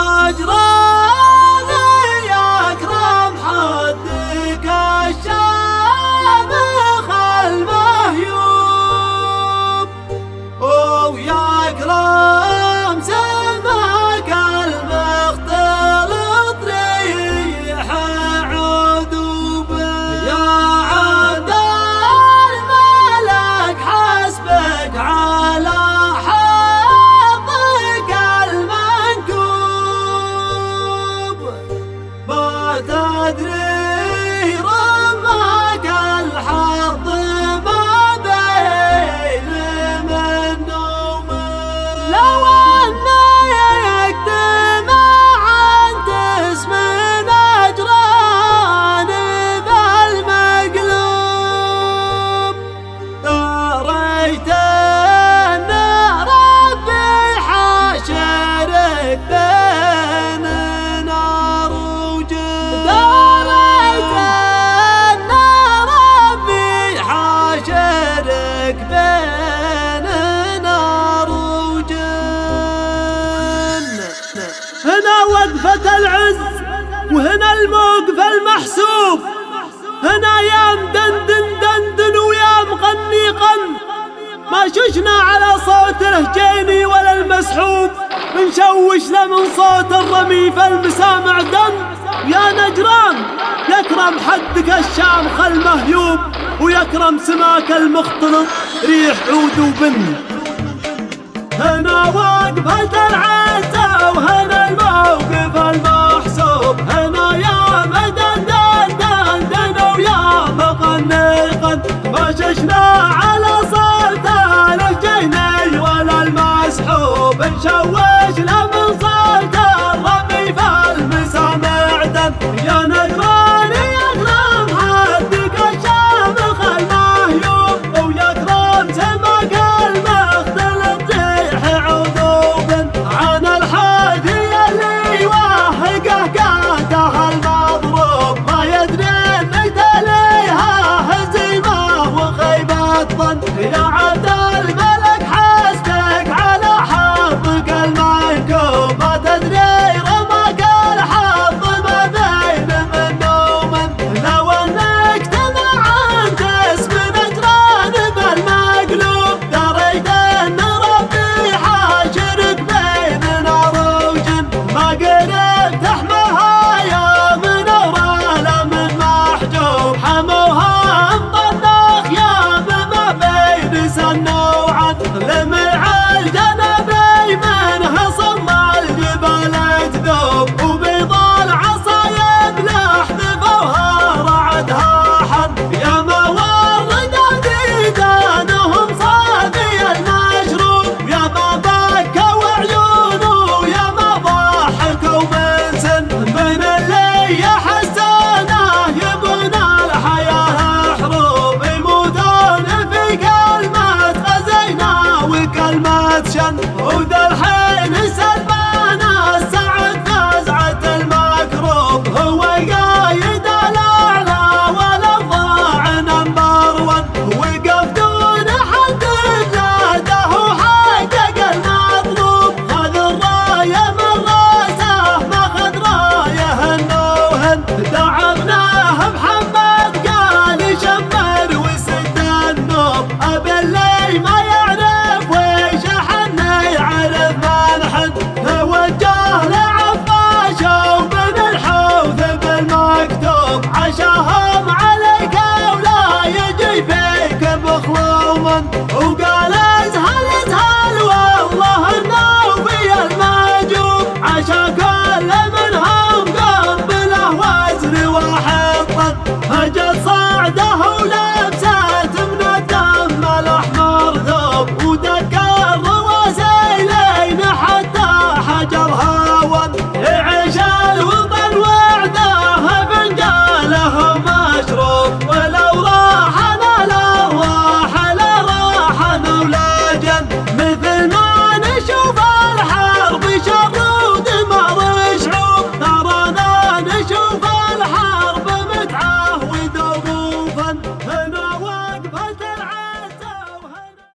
نجراني يكرم حدك الشامخ المهيوب ويكرم سمك المختلط ريح عذوب يا عبد الملك حسبك على حظك المنكوب ما تدري رمك الحظ ما بين من نوم لو أنه يجتمع أنت اسم نجران بالمقلوب دريت أن ربي حاشرك بين نار وجود دريت أن ربي حاشرك بين نار وجن هنا وقفة العز وهنا الموقف المحسوب هنا يا مدندن دندن ويا مغني غن ما ششنا على صوت الهجيني ولا المسحوب نشوش له من صوت الرمي فالمسامع دن يا نجران يكرم حدك الشامخ المهيوب ويكرم سماك المختلط ريح عود وبن هنا وقفة العزة وهنا الموقف المحسوب هنا يا مدندن دندن ويا مغني غن ما ششنا على صوت الهجيني ولا المسحوب نشوش له من صوت الرمي